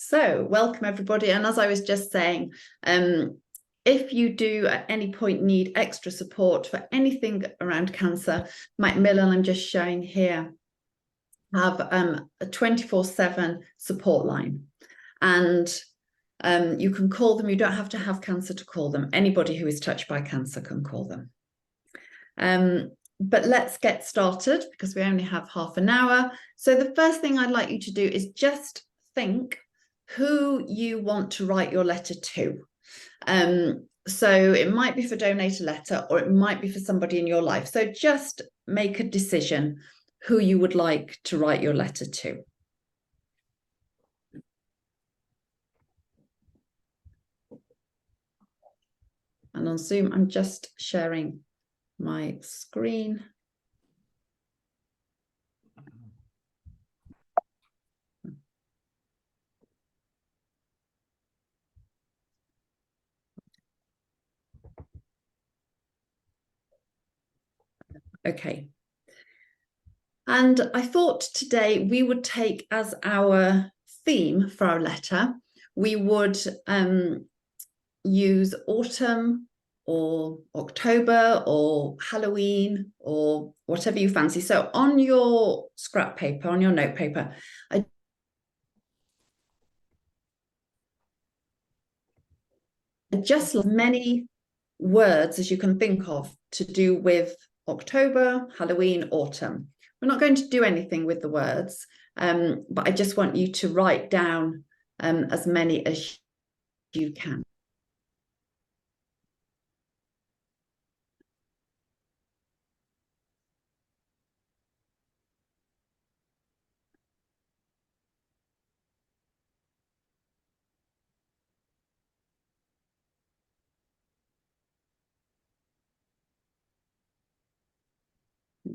So welcome everybody. And as I was just saying, if you do at any point need extra support for anything around cancer, Macmillan, I'm just showing here, have a 24/7 support line. And you can call them. You don't have to have cancer to call them. Anybody who is touched by cancer can call them. But let's get started because we only have half an hour. So the first thing I'd like you to do is just think who you want to write your letter to. So it might be for donate a letter, or it might be for somebody in your life. So just make a decision who you would like to write your letter to. And on Zoom, I'm just sharing my screen. Okay. And I thought today we would take as our theme for our letter, we would use autumn or October or Halloween or whatever you fancy. So on your scrap paper, on your note paper, just as many words as you can think of to do with October, Halloween, autumn. We're not going to do anything with the words, but I just want you to write down as many as you can.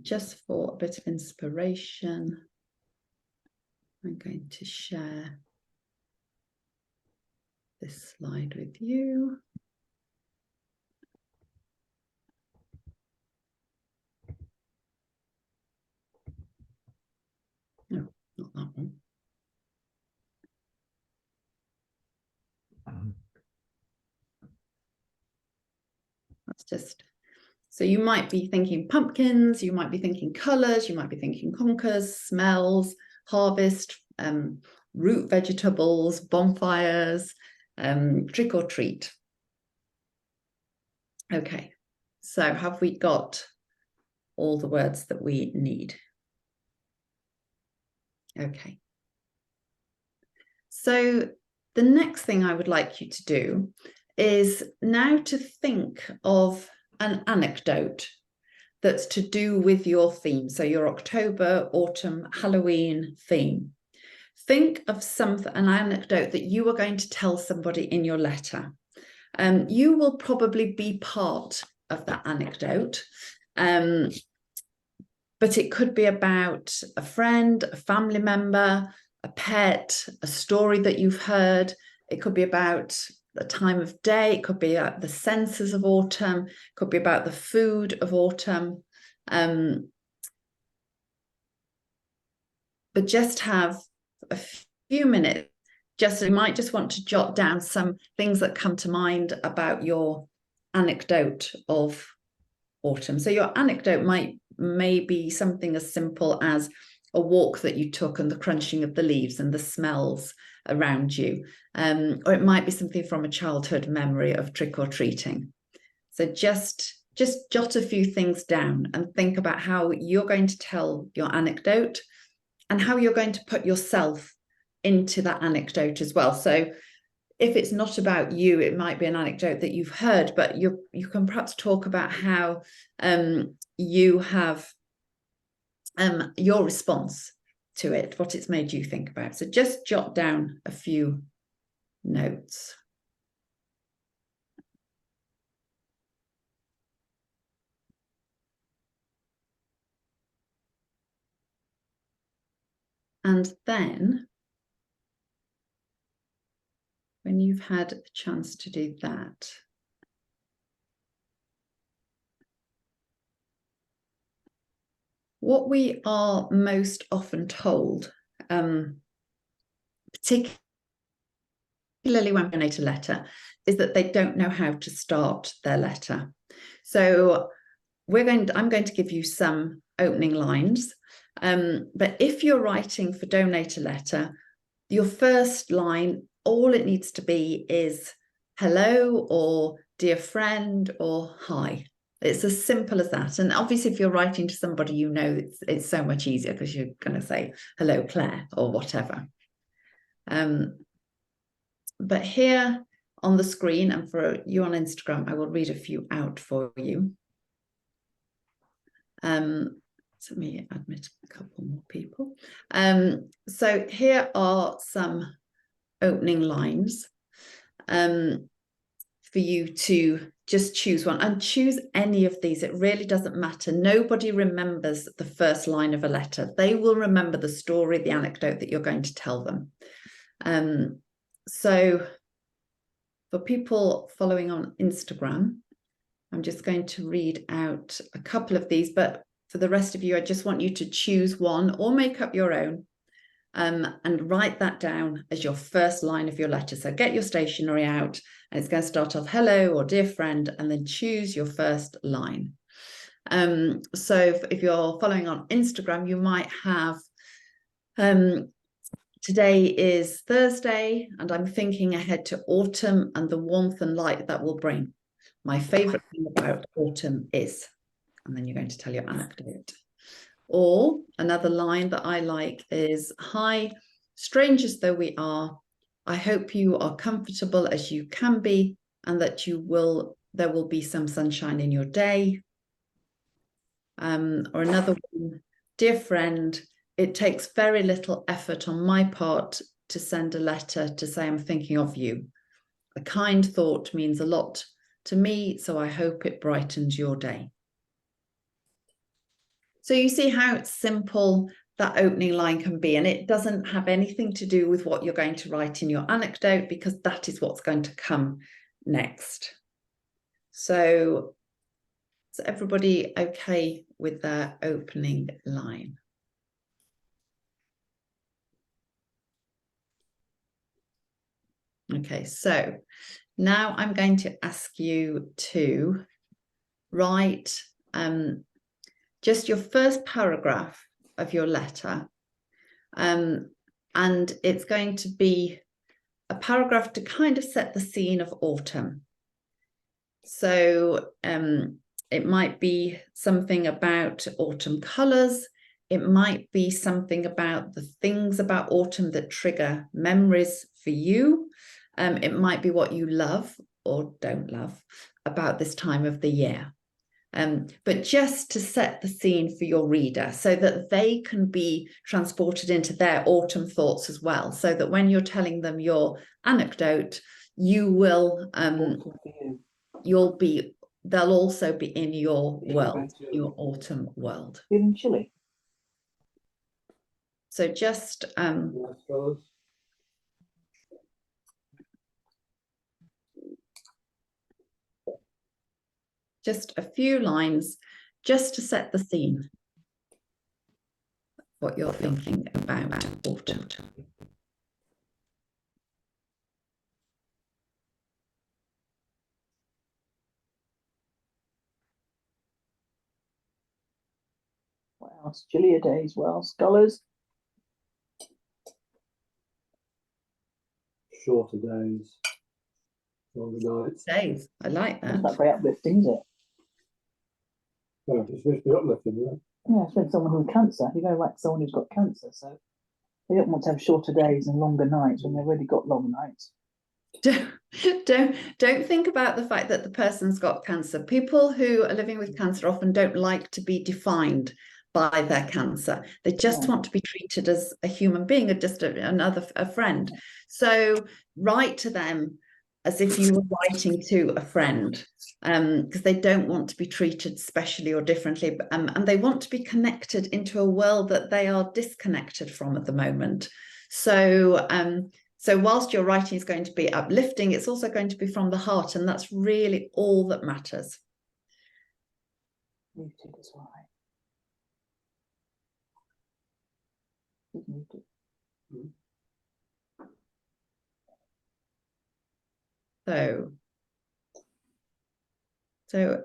Just for a bit of inspiration, I'm going to share this slide with you. No, not that one. That's just, so you might be thinking pumpkins, you might be thinking colours, you might be thinking conkers, smells, harvest, root vegetables, bonfires, trick or treat. Okay, so have we got all the words that we need? Okay. So the next thing I would like you to do is now to think of an anecdote that's to do with your theme. So your October, autumn, Halloween theme. Think of an anecdote that you are going to tell somebody in your letter. You will probably be part of that anecdote. But it could be about a friend, a family member, a pet, a story that you've heard. It could be about the time of day. It could be the senses of autumn. It could be about the food of autumn. But just have a few minutes. You might just want to jot down some things that come to mind about your anecdote of autumn. So your anecdote may be something as simple as a walk that you took and the crunching of the leaves and the smells around you. Or it might be something from a childhood memory of trick-or-treating. So just jot a few things down and think about how you're going to tell your anecdote and how you're going to put yourself into that anecdote as well. So if it's not about you, it might be an anecdote that you've heard, but you can perhaps talk about how you have your response to it, what it's made you think about. So just jot down a few notes. And then when you've had a chance to do that, what we are most often told, particularly particularly when we donate a letter, is that they don't know how to start their letter. So I'm going to give you some opening lines. But if you're writing for donate a letter, your first line, all it needs to be is hello or dear friend or hi. It's as simple as that. And obviously, if you're writing to somebody, you know it's so much easier because you're going to say hello, Claire, or whatever. But here on the screen, and for you on Instagram, I will read a few out for you. Let me admit a couple more people. So here are some opening lines for you to just choose one, and choose any of these. It really doesn't matter. Nobody remembers the first line of a letter. They will remember the story, the anecdote that you're going to tell them. So for people following on Instagram, I'm just going to read out a couple of these, but for the rest of you, I just want you to choose one or make up your own, and write that down as your first line of your letter. So get your stationery out, and it's going to start off hello or dear friend, and then choose your first line. So if you're following on Instagram, you might have, today is Thursday, and I'm thinking ahead to autumn and the warmth and light that will bring. My favorite thing about autumn is, and then you're going to tell your anecdote. Or another line that I like is, hi, strangers though we are, I hope you are comfortable as you can be, and that there will be some sunshine in your day. Or another one, dear friend, it takes very little effort on my part to send a letter to say I'm thinking of you. A kind thought means a lot to me, so I hope it brightens your day. So you see how simple that opening line can be, and it doesn't have anything to do with what you're going to write in your anecdote, because that is what's going to come next. So is everybody okay with their opening line? Okay, so now I'm going to ask you to write just your first paragraph of your letter, and it's going to be a paragraph to kind of set the scene of autumn. So it might be something about autumn colours. It might be something about the things about autumn that trigger memories for you. It might be what you love or don't love about this time of the year. But just to set the scene for your reader so that they can be transported into their autumn thoughts as well, so that when you're telling them your anecdote, you will they'll also be in your world, your autumn world. Feeling chilly? So just a few lines just to set the scene, what you're thinking about autumn. What else? Chillier days, well, scholars. Shorter days, longer nights. Days, I like that. That's not very uplifting, is it? No, it's supposed to be uplifting, yeah. Yeah, it's when someone with cancer. You're going to write someone who's got cancer, so they don't want to have shorter days and longer nights when they've already got long nights. Don't think about the fact that the person's got cancer. People who are living with cancer often don't like to be defined by their cancer. They just want to be treated as a human being, or just a friend. So write to them as if you were writing to a friend, because they don't want to be treated specially or differently, and they want to be connected into a world that they are disconnected from at the moment. So so whilst your writing is going to be uplifting, it's also going to be from the heart, and that's really all that matters. Muted as well. Muted. So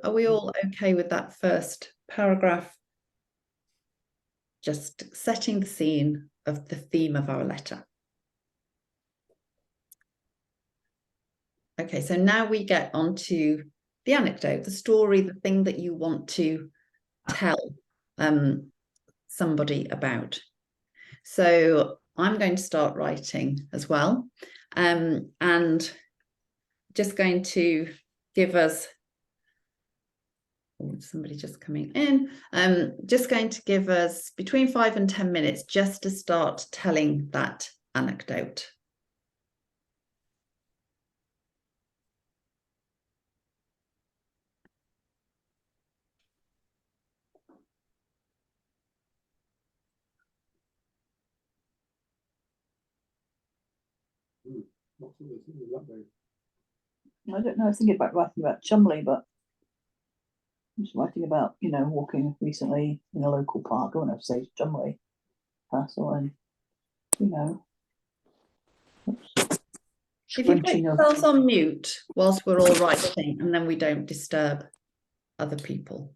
are we all okay with that first paragraph? Just setting the scene of the theme of our letter. Okay, so now we get on to the anecdote, the story, the thing that you want to tell somebody about. So I'm going to start writing as well, and just going to give us, oh, somebody just coming in, just going to give us between 5 and 10 minutes just to start telling that anecdote. What's that be? I don't know. I was thinking about writing about Chumley, but I'm just writing about, you know, walking recently in a local park. I want to say Chumley Castle, and you know, If you put sprinting of yourselves on mute whilst we're all writing, and then we don't disturb other people.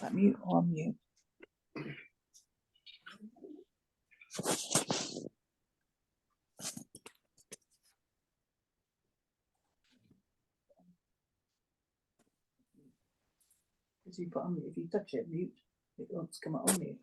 that mute or on mute. Because you put on mute, if you touch it, mute, it wants to come up on mute.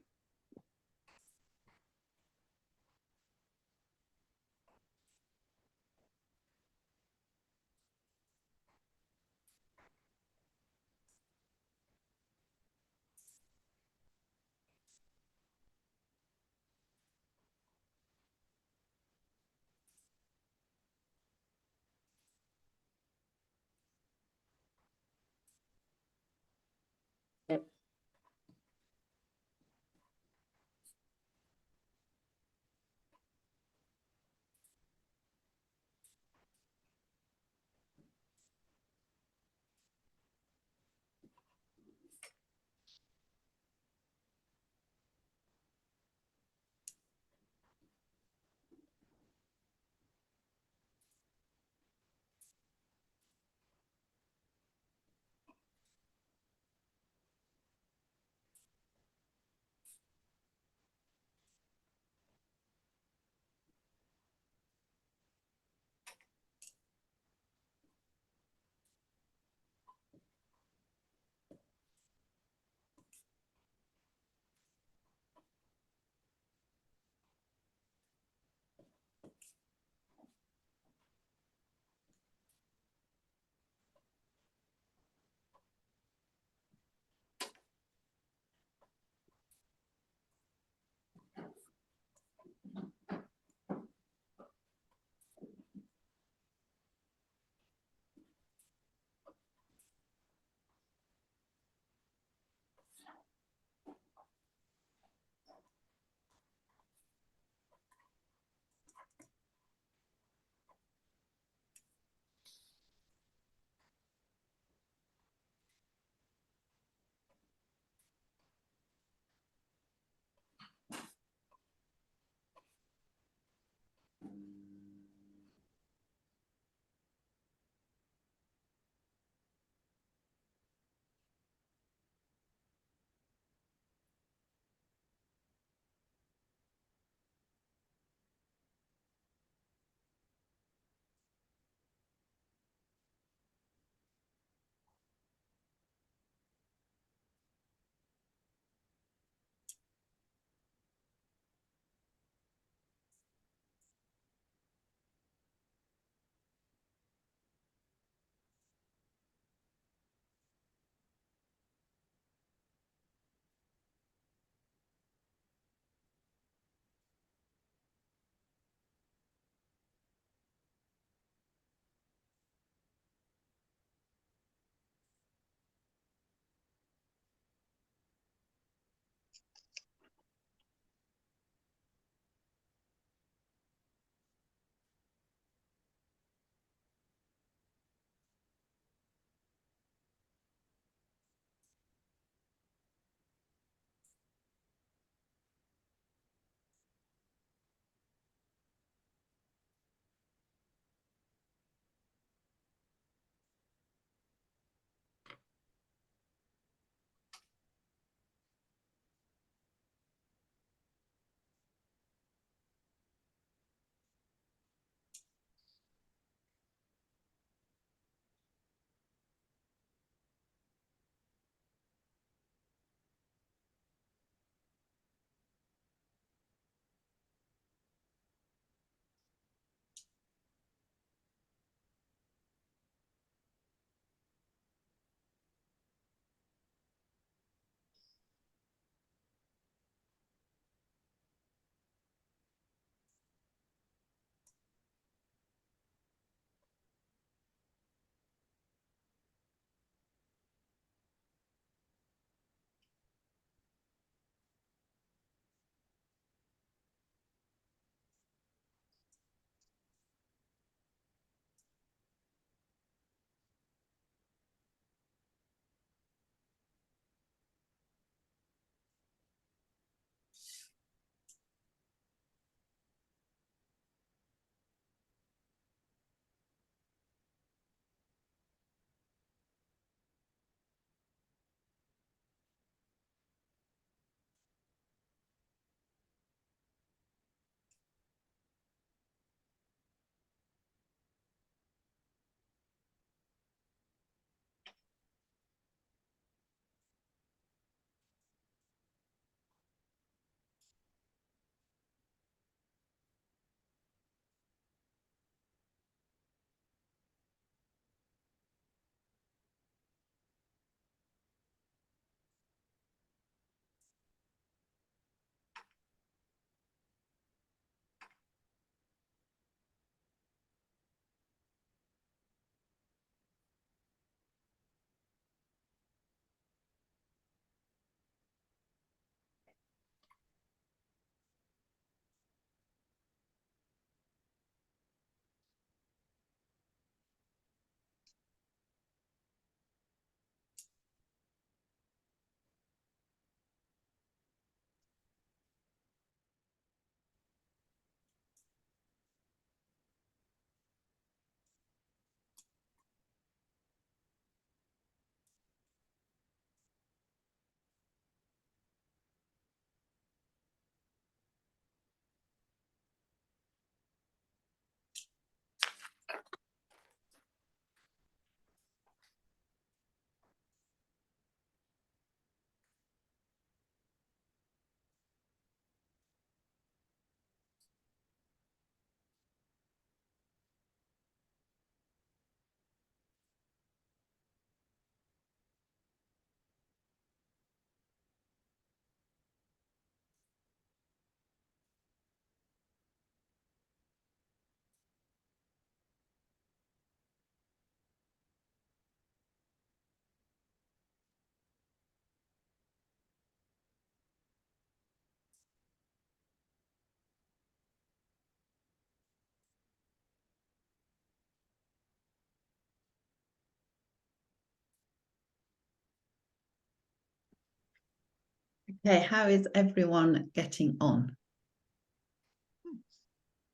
Okay, how is everyone getting on?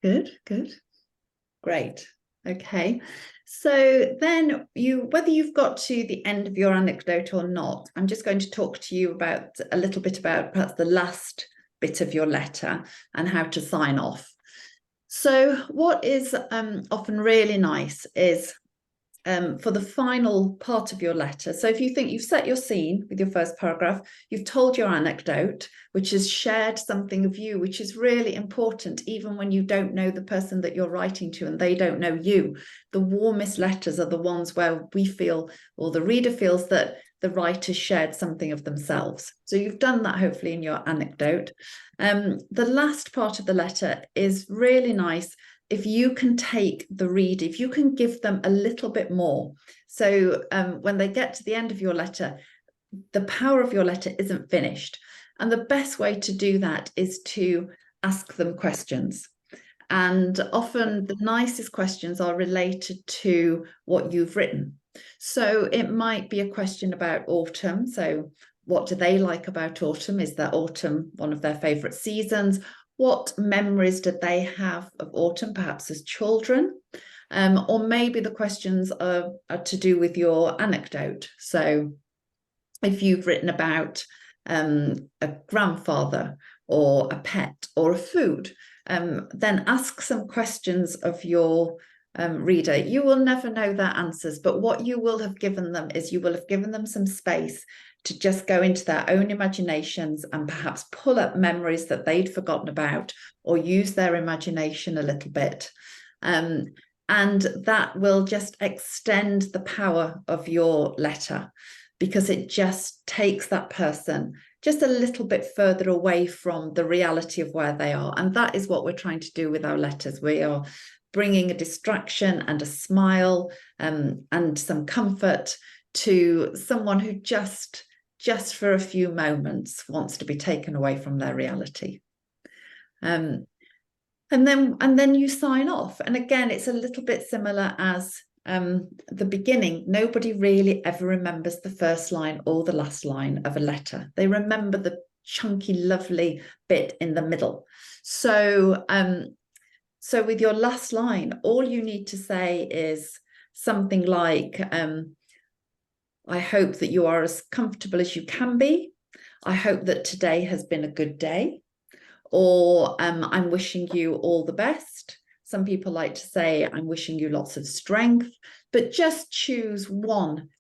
Good, good. Great. Okay. So then whether you've got to the end of your anecdote or not, I'm just going to talk to you about a little bit about perhaps the last bit of your letter and how to sign off. So what is often really nice is for the final part of your letter. So if you think you've set your scene with your first paragraph, you've told your anecdote, which has shared something of you, which is really important, even when you don't know the person that you're writing to and they don't know you. The warmest letters are the ones where we feel, or the reader feels, that the writer shared something of themselves. So you've done that hopefully in your anecdote. The last part of the letter is really nice if you can take the reader, if you can give them a little bit more. So when they get to the end of your letter, the power of your letter isn't finished. And the best way to do that is to ask them questions. And often the nicest questions are related to what you've written. So it might be a question about autumn. So what do they like about autumn? Is that autumn one of their favourite seasons? What memories did they have of autumn, perhaps as children? Or maybe the questions are to do with your anecdote. So if you've written about a grandfather or a pet or a food, then ask some questions of your reader. You will never know their answers, but what you will have given them is you will have given them some space to just go into their own imaginations and perhaps pull up memories that they'd forgotten about, or use their imagination a little bit. And that will just extend the power of your letter, because it just takes that person just a little bit further away from the reality of where they are. And that is what we're trying to do with our letters. We are bringing a distraction and a smile and some comfort to someone who just for a few moments wants to be taken away from their reality. And then you sign off. And again, it's a little bit similar as the beginning. Nobody really ever remembers the first line or the last line of a letter. They remember the chunky, lovely bit in the middle. So with your last line, all you need to say is something like, I hope that you are as comfortable as you can be. I hope that today has been a good day. Or I'm wishing you all the best. Some people like to say, I'm wishing you lots of strength, but just choose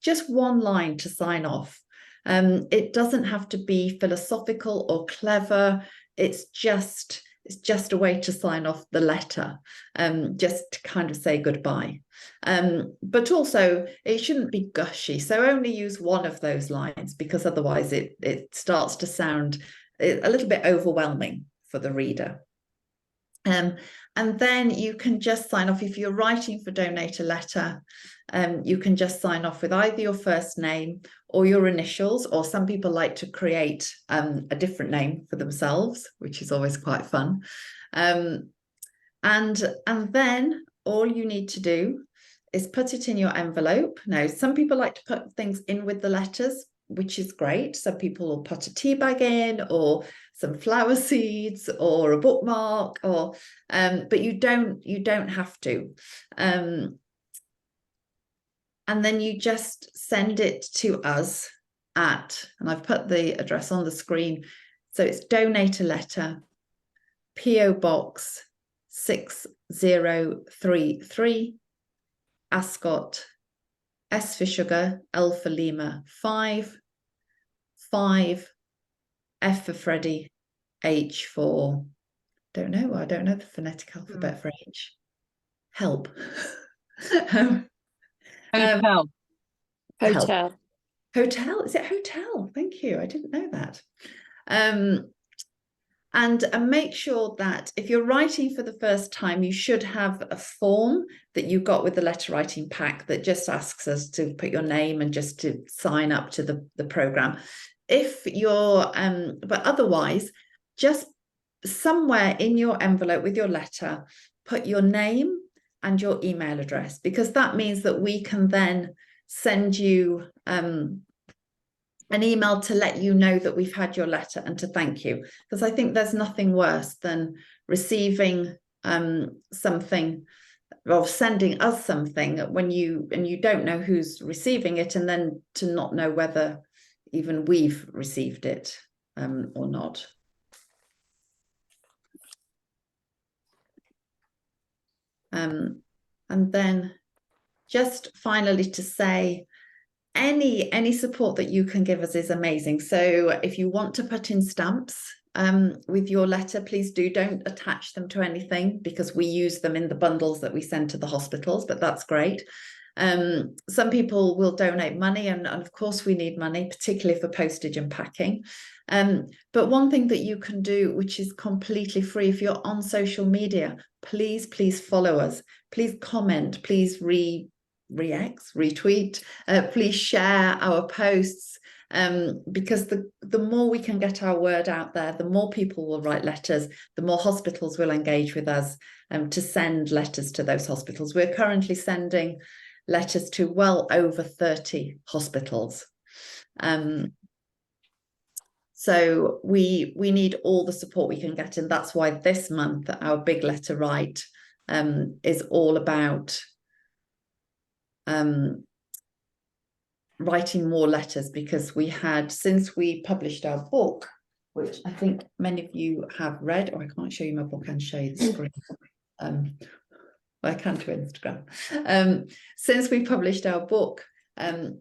just one line to sign off. It doesn't have to be philosophical or clever. It's just a way to sign off the letter, just to kind of say goodbye. But also it shouldn't be gushy. So only use one of those lines, because otherwise it starts to sound a little bit overwhelming for the reader. And then you can just sign off. If you're writing for Donate a Letter, you can just sign off with either your first name or your initials, or some people like to create a different name for themselves, which is always quite fun. And then all you need to do is put it in your envelope. Now, some people like to put things in with the letters, which is great. Some people will put a tea bag in, or some flower seeds, or a bookmark, or but you don't have to. And then you just send it to us at, and I've put the address on the screen. So it's Donate a Letter, PO Box 6033, Ascot, S for sugar, L for Lima, 5, F for Freddy, H for, I don't know the phonetic alphabet for H. Help. Hotel. Hotel. Hotel. Is it hotel? Thank you. I didn't know that. And make sure that if you're writing for the first time, you should have a form that you got with the letter writing pack that just asks us to put your name and just to sign up to the program. If you're, but otherwise, just somewhere in your envelope with your letter, put your name and your email address, because that means that we can then send you an email to let you know that we've had your letter and to thank you, because I think there's nothing worse than receiving something or sending us something when you don't know who's receiving it, and then to not know whether even we've received it or not. And then just finally to say, any support that you can give us is amazing. So if you want to put in stamps with your letter, please do. Don't attach them to anything, because we use them in the bundles that we send to the hospitals, but that's great. Some people will donate money, and of course we need money, particularly for postage and packing. But one thing that you can do, which is completely free, if you're on social media, please follow us, please comment, please retweet, please share our posts, because the more we can get our word out there, the more people will write letters, the more hospitals will engage with us to send letters to those hospitals. We're currently sending letters to well over 30 hospitals. So we need all the support we can get, and that's why this month our Big Letter Write is all about writing more letters, because we had, since we published our book, which I think many of you have read, or I can't show you my book and show you the screen. I can to Instagram. Since we published our book,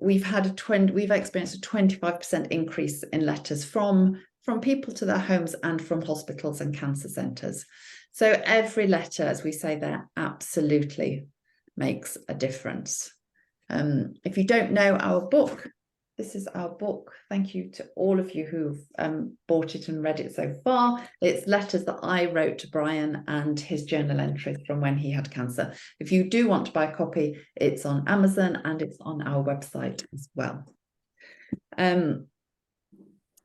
we've experienced a 25% increase in letters from people to their homes and from hospitals and cancer centres. So every letter, as we say there, absolutely makes a difference. If you don't know our book, this is our book. Thank you to all of you who've bought it and read it so far. It's letters that I wrote to Brian and his journal entries from when he had cancer. If you do want to buy a copy, it's on Amazon and it's on our website as well.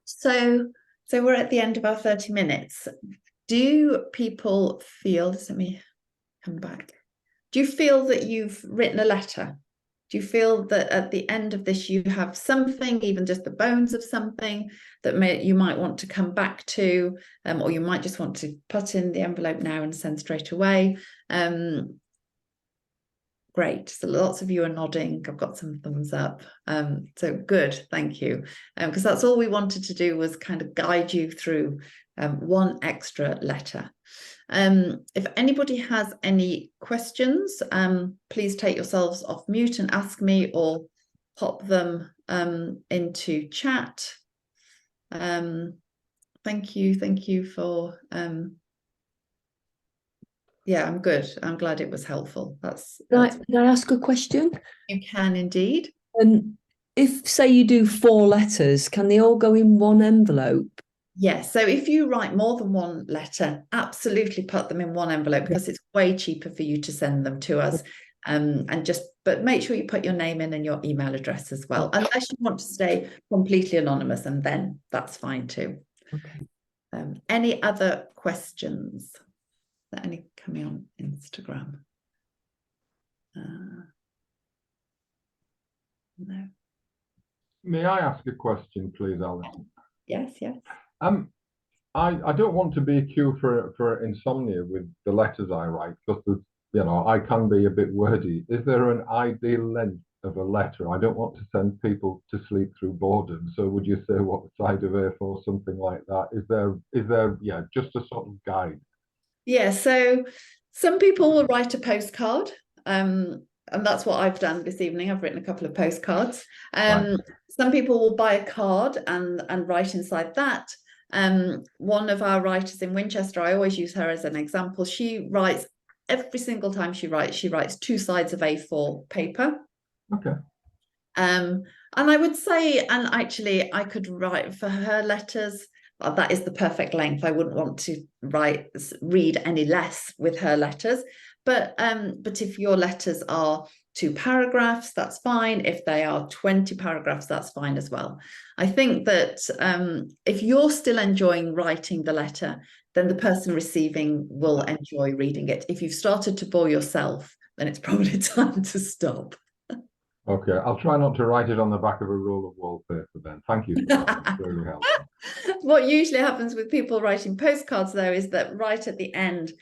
So we're at the end of our 30 minutes. Do people feel, let me come back. Do you feel that you've written a letter? Do you feel that at the end of this you have something, even just the bones of something, that you might want to come back to, or you might just want to put in the envelope now and send straight away? Great. So lots of you are nodding. I've got some thumbs up. So good. Thank you. Because that's all we wanted to do, was kind of guide you through one extra letter. If anybody has any questions, please take yourselves off mute and ask me, or pop them into chat. Thank you for yeah, I'm good. I'm glad it was helpful. Can I ask a question? You can indeed. If, say, you do 4 letters, can they all go in one envelope? Yes. So if you write more than one letter, absolutely put them in one envelope, because it's way cheaper for you to send them to us. But make sure you put your name in and your email address as well, unless you want to stay completely anonymous, and then that's fine too. Okay. Any other questions? Are there any coming on Instagram? No. May I ask a question, please, Alison? Yes. I don't want to be accused for insomnia with the letters I write, because I can be a bit wordy. Is there an ideal length of a letter? I don't want to send people to sleep through boredom. So would you say what side of A4, something like that? Is there just a sort of guide? Yeah, so some people will write a postcard, and that's what I've done this evening. I've written a couple of postcards. Some people will buy a card and write inside that. One of our writers in Winchester, I always use her as an example. She writes, every single time she writes 2 sides of A4 paper. Okay. And I would say, and actually I could write for her letters, that is the perfect length. I wouldn't want to read any less with her letters. But if your letters are 2 paragraphs, that's fine. If they are 20 paragraphs, that's fine as well. I think that if you're still enjoying writing the letter, then the person receiving will enjoy reading it. If you've started to bore yourself, then it's probably time to stop. Okay, I'll try not to write it on the back of a roll of wallpaper then. Thank you for that. That's really helpful. What usually happens with people writing postcards, though, is that right at the end,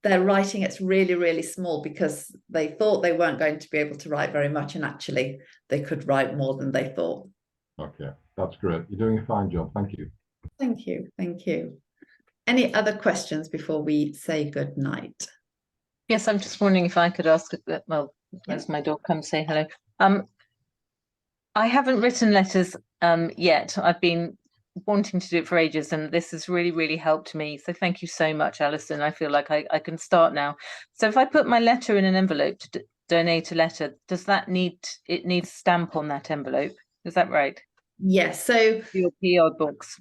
they're writing it's really, really small because they thought they weren't going to be able to write very much, and actually they could write more than they thought. Okay, that's great. You're doing a fine job. Thank you. Thank you. Thank you. Any other questions before we say good night? Yes, I'm just wondering if I could ask, well, as my dog comes say hello. I haven't written letters yet. I've been wanting to do it for ages, and this has really, really helped me. So thank you so much, Alison. I feel like I can start now. So if I put my letter in an envelope to donate a letter, does that need a stamp on that envelope? Is that right? Yes. So Your PR box.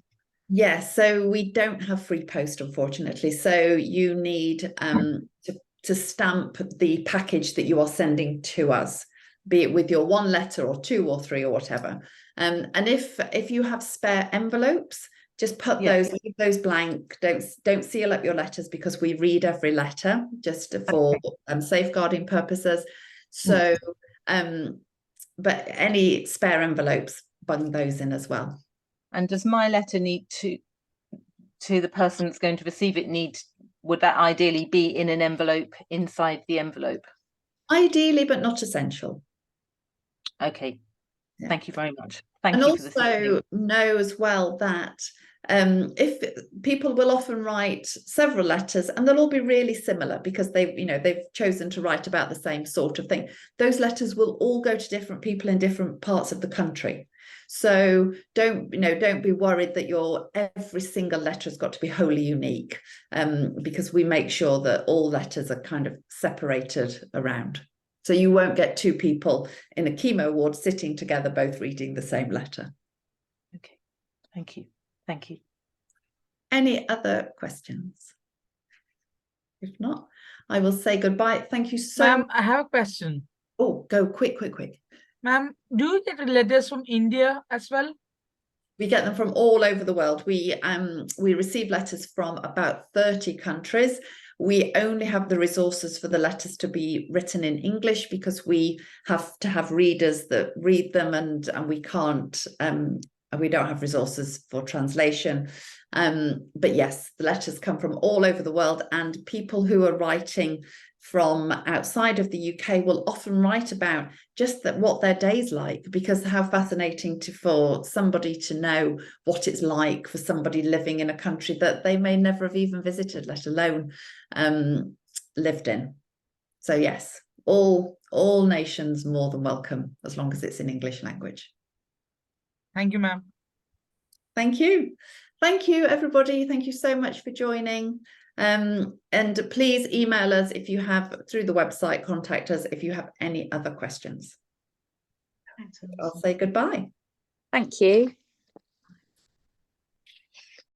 yes. So we don't have free post, unfortunately. So you need to stamp the package that you are sending to us, be it with your one letter or two or three or whatever. And if you have spare envelopes, just put those, leave those blank. Don't seal up your letters because we read every letter just for safeguarding purposes. So, but any spare envelopes, bung those in as well. And does my letter need to the person that's going to receive it would that ideally be in an envelope inside the envelope? Ideally, but not essential. Okay. Yeah. Thank you very much. Thank and you also for this. know as well that if people will often write several letters and they'll all be really similar because they've chosen to write about the same sort of thing. Those letters will all go to different people in different parts of the country. So don't be worried that your every single letter has got to be wholly unique, because we make sure that all letters are kind of separated around. So you won't get two people in a chemo ward sitting together, both reading the same letter. Okay, thank you. Thank you. Any other questions? If not, I will say goodbye. Thank you so much. Ma'am, I have a question. Oh, go quick. Ma'am, do you get letters from India as well? We get them from all over the world. We receive letters from about 30 countries. We only have the resources for the letters to be written in English because we have to have readers that read them, and we can't, we don't have resources for translation. But yes, the letters come from all over the world, and people who are writing from outside of the UK will often write about just what their day's like, because how fascinating for somebody to know what it's like for somebody living in a country that they may never have even visited, let alone lived in. So yes, all nations more than welcome, as long as it's in English language. Thank you, ma'am. Thank you. Thank you, everybody. Thank you so much for joining. And please email us if you have, through the website, contact us if you have any other questions. I'll say goodbye. Thank you.